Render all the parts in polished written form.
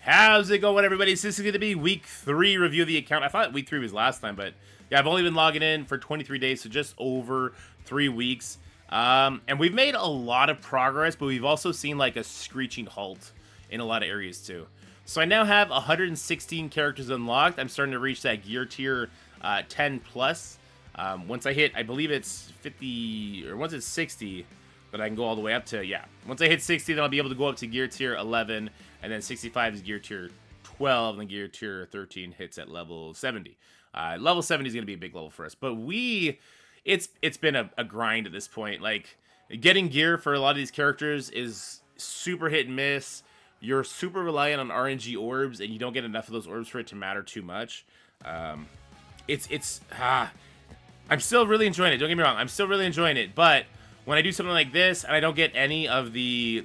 How's it going, everybody? This is going to be week 3 review of the account. I thought week 3 was last time, but yeah, I've only been logging in for 23 days, so just over 3 weeks. And we've made a lot of progress, but we've also seen like a screeching halt in a lot of areas too. So I now have 116 characters unlocked. I'm starting to reach that gear tier 10 plus. Once I hit, I believe it's 50, or once it's 60, but I can go all the way up to, yeah. Once I hit 60, then I'll be able to go up to gear tier 11, and then 65 is gear tier 12, and then gear tier 13 hits at level 70. Level 70 is going to be a big level for us, but it's been a grind at this point. Like, getting gear for a lot of these characters is super hit and miss. You're super reliant on RNG orbs, and you don't get enough of those orbs for it to matter too much. I'm still really enjoying it. Don't get me wrong. I'm still really enjoying it, but when I do something like this and I don't get any of the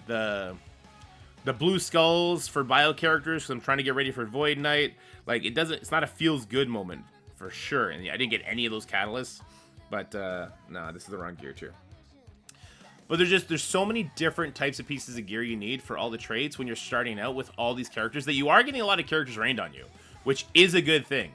blue skulls for bio characters because I'm trying to get ready for Void Knight, like it's not a feels good moment for sure. And yeah, I didn't get any of those catalysts, but no, this is the wrong gear tier. But there's so many different types of pieces of gear you need for all the traits when you're starting out with all these characters that you are getting a lot of characters rained on you, which is a good thing.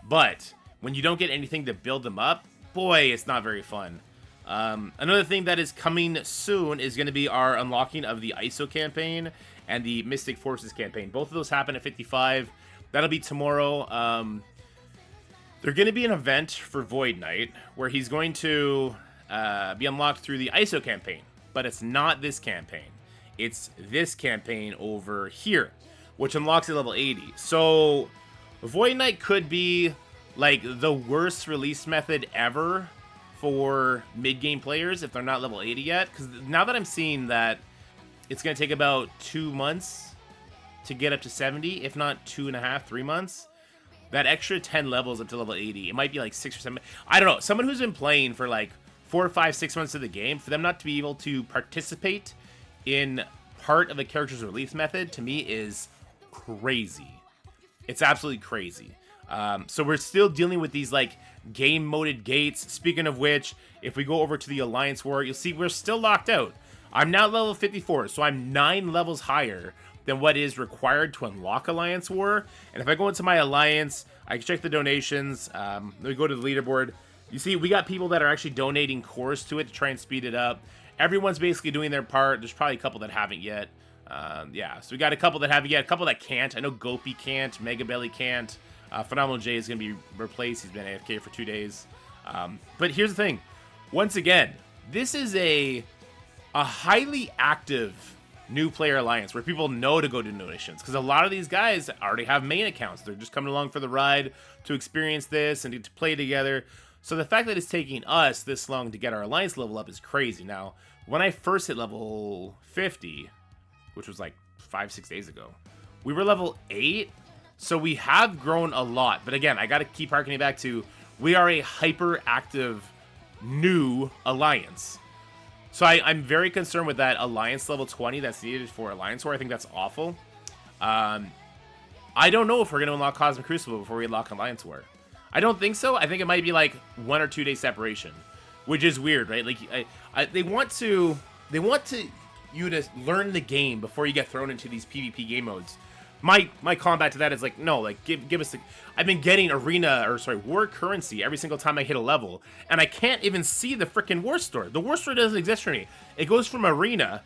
But when you don't get anything to build them up, boy, it's not very fun. Another thing that is coming soon is going to be our unlocking of the ISO campaign and the Mystic Forces campaign. Both of those happen at 55. That'll be tomorrow. There's going to be an event for Void Knight where he's going to be unlocked through the ISO campaign, but it's not this campaign. It's this campaign over here, which unlocks at level 80. So Void Knight could be like the worst release method ever for mid-game players if they're not level 80 yet, because now that I'm seeing that it's going to take about 2 months to get up to 70, if not 2.5, 3 months, that extra 10 levels up to level 80, it might be like 6 or 7. I don't know. Someone who's been playing for like 4, 5, 6 months of the game, for them not to be able to participate in part of the character's release method, to me, is crazy. It's absolutely crazy. So we're still dealing with these like game moded gates. Speaking of which, if we go over to the Alliance War, you'll see we're still locked out. I'm now level 54, so I'm 9 levels higher than what is required to unlock Alliance War. And if I go into my Alliance, I can check the donations. Let me go to the leaderboard. You see, we got people that are actually donating cores to it to try and speed it up. Everyone's basically doing their part. There's probably a couple that haven't yet. Yeah, so we got a couple that have yet, a couple that can't. I know Gopi can't, Mega Belly can't. Phenomenal J is going to be replaced. He's been AFK for 2 days. But here's the thing. Once again, this is a highly active new player alliance where people know to go to donations, because a lot of these guys already have main accounts. They're just coming along for the ride to experience this and to play together. So the fact that it's taking us this long to get our alliance level up is crazy. Now, when I first hit level 50, which was like 5-6 days ago, we were level 8. So we have grown a lot, but again, I got to keep harkening back to we are a hyper-active new alliance. So I'm very concerned with that alliance level 20 that's needed for Alliance War. I think that's awful. I don't know if we're going to unlock Cosmic Crucible before we unlock Alliance War. I don't think so. I think it might be like 1 or 2 day separation, which is weird, right? Like they want you to learn the game before you get thrown into these PvP game modes. My combat to that is like, no, like give us the. I've been getting war currency every single time I hit a level, and I can't even see the freaking war store. The war store doesn't exist for me. It goes from arena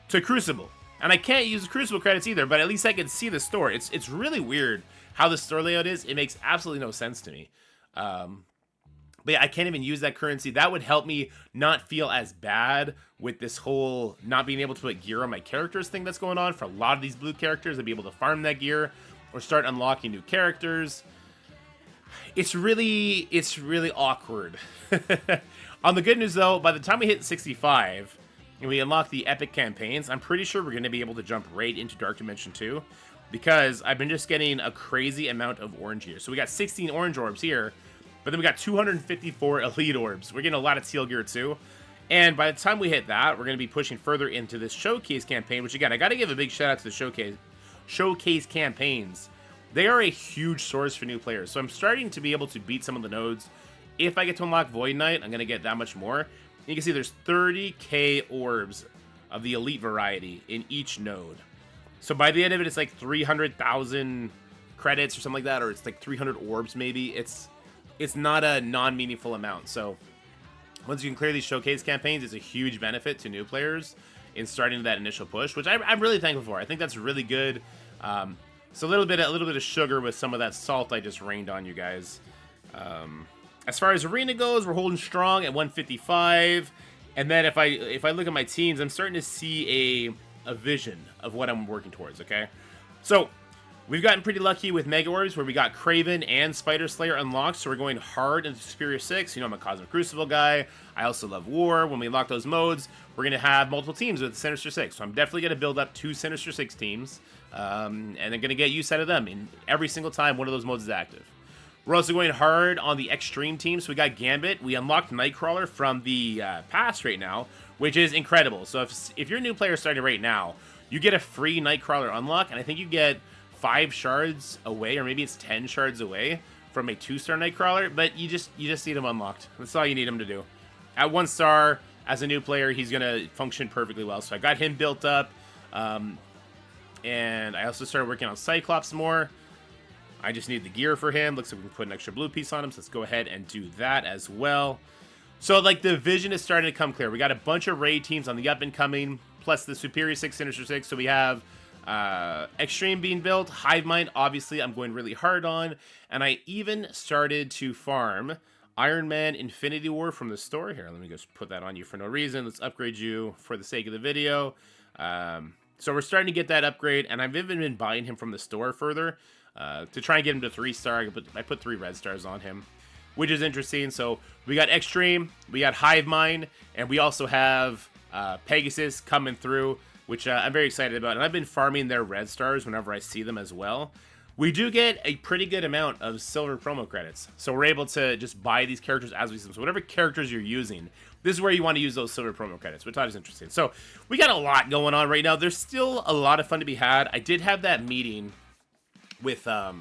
to Crucible, and I can't use the Crucible credits either. But at least I can see the store. It's really weird how the store layout is. It makes absolutely no sense to me. But yeah, I can't even use that currency. That would help me not feel as bad with this whole not being able to put gear on my characters thing that's going on for a lot of these blue characters, and be able to farm that gear or start unlocking new characters. It's really awkward. On the good news though, by the time we hit 65 and we unlock the epic campaigns, I'm pretty sure we're going to be able to jump right into Dark Dimension 2, because I've been just getting a crazy amount of orange gear. So we got 16 orange orbs here, but then we got 254 elite orbs. We're getting a lot of teal gear too. And by the time we hit that, we're going to be pushing further into this showcase campaign, which again, I got to give a big shout out to the showcase campaigns. They are a huge source for new players. So I'm starting to be able to beat some of the nodes. If I get to unlock Void Knight, I'm going to get that much more. You can see there's 30k orbs of the elite variety in each node. So by the end of it, it's like 300,000 credits or something like that, or it's like 300 orbs maybe. It's not a non-meaningful amount. So once you can clear these showcase campaigns, it's a huge benefit to new players in starting that initial push, which I'm really thankful for. I think that's really good. So a little bit of sugar with some of that salt I just rained on you guys. As far as arena goes, we're holding strong at 155. And then if I look at my teams, I'm starting to see a vision of what I'm working towards, okay? So we've gotten pretty lucky with Mega Orbs where we got Kraven and Spider Slayer unlocked, so we're going hard into Superior 6. You know, I'm a Cosmic Crucible guy. I also love War. When we unlock those modes, we're going to have multiple teams with Sinister 6. So I'm definitely going to build up 2 Sinister 6 teams, and I'm going to get use out of them in every single time one of those modes is active. We're also going hard on the Extreme team, so we got Gambit. We unlocked Nightcrawler from the past right now, which is incredible. So if you're a new player starting right now, you get a free Nightcrawler unlock, and I think you get 5 shards away, or maybe it's 10 shards away from a 2-star Nightcrawler, but you just need him unlocked. That's all you need him to do. At 1 star, as a new player, he's going to function perfectly well. So I got him built up, and I also started working on Cyclops more. I just need the gear for him. Looks like we can put an extra blue piece on him, so let's go ahead and do that as well. So, like, the vision is starting to come clear. We got a bunch of raid teams on the up-and-coming, plus the Superior 6, Sinister 6. So we have Extreme being built. Hive Mind, obviously, I'm going really hard on. And I even started to farm Iron Man Infinity War from the store. Here, let me just put that on you for no reason. Let's upgrade you for the sake of the video. So we're starting to get that upgrade, and I've even been buying him from the store further. To try and get him to 3-star, I put 3 red stars on him, which is interesting. So we got Extreme, we got Hive Mind, and we also have Pegasus coming through, which I'm very excited about. And I've been farming their red stars whenever I see them as well. We do get a pretty good amount of silver promo credits, so we're able to just buy these characters as we see them. So whatever characters you're using, this is where you want to use those silver promo credits, which I thought is interesting. So we got a lot going on right now. There's still a lot of fun to be had. I did have that meeting with the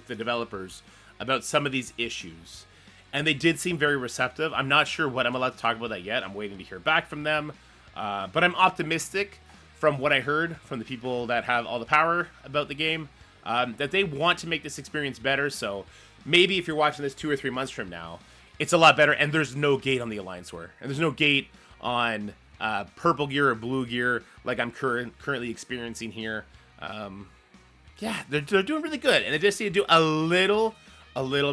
developers about some of these issues, and they did seem very receptive. I'm not sure what I'm allowed to talk about that yet. I'm waiting to hear back from them, but I'm optimistic from what I heard from the people that have all the power about the game, that they want to make this experience better. So maybe if you're watching this 2 or 3 months from now, it's a lot better, and there's no gate on the Alliance War, and there's no gate on purple gear or blue gear like I'm currently experiencing here. Yeah, they're doing really good, and they just need to do a little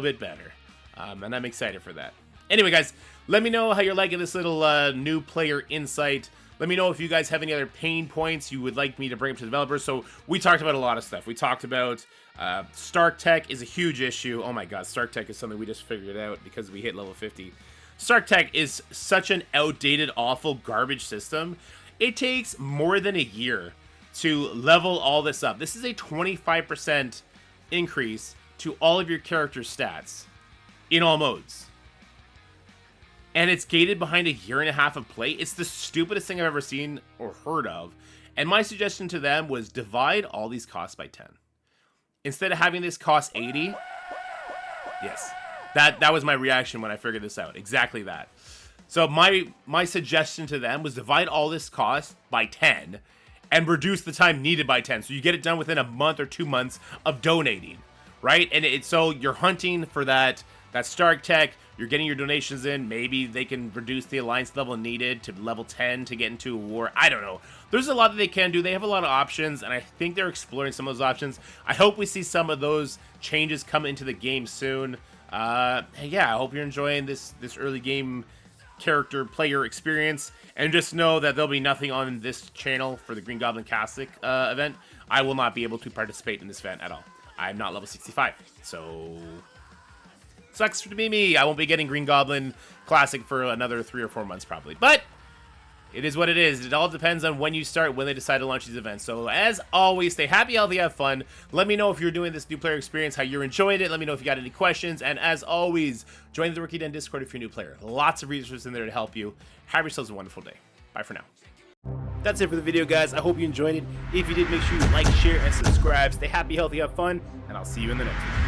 bit better, and I'm excited for that. Anyway, guys, let me know how you're liking this little new player insight. Let me know if you guys have any other pain points you would like me to bring up to developers. So we talked about a lot of stuff. We talked about Stark Tech is a huge issue. Oh my god, Stark Tech is something we just figured out because we hit level 50. Stark Tech is such an outdated, awful, garbage system. It takes more than a year to level all this up. This is a 25% increase to all of your character stats in all modes. And it's gated behind a year and a half of play. It's the stupidest thing I've ever seen or heard of. And my suggestion to them was divide all these costs by 10. Instead of having this cost 80, yes, that was my reaction when I figured this out. Exactly that. So my suggestion to them was divide all this cost by 10 and reduce the time needed by 10. So you get it done within a month or 2 months of donating, right? And so you're hunting for that Stark Tech, you're getting your donations in, maybe they can reduce the Alliance level needed to level 10 to get into a war. I don't know. There's a lot that they can do. They have a lot of options, and I think they're exploring some of those options. I hope we see some of those changes come into the game soon. Yeah, I hope you're enjoying this early game character player experience, and just know that there'll be nothing on this channel for the Green Goblin Classic event. I will not be able to participate in this event at all. I'm not level 65, so sucks to be me. I won't be getting Green Goblin Classic for another 3 or 4 months probably, but it is what it is. It all depends on when you start, when they decide to launch these events. So as always, stay happy, healthy, have fun. Let me know if you're doing this new player experience, how you're enjoying it. Let me know if you got any questions. And as always, join the Rookie Den Discord if you're a new player. Lots of resources in there to help you. Have yourselves a wonderful day. Bye for now. That's it for the video, guys. I hope you enjoyed it. If you did, make sure you like, share, and subscribe. Stay happy, healthy, have fun, and I'll see you in the next one.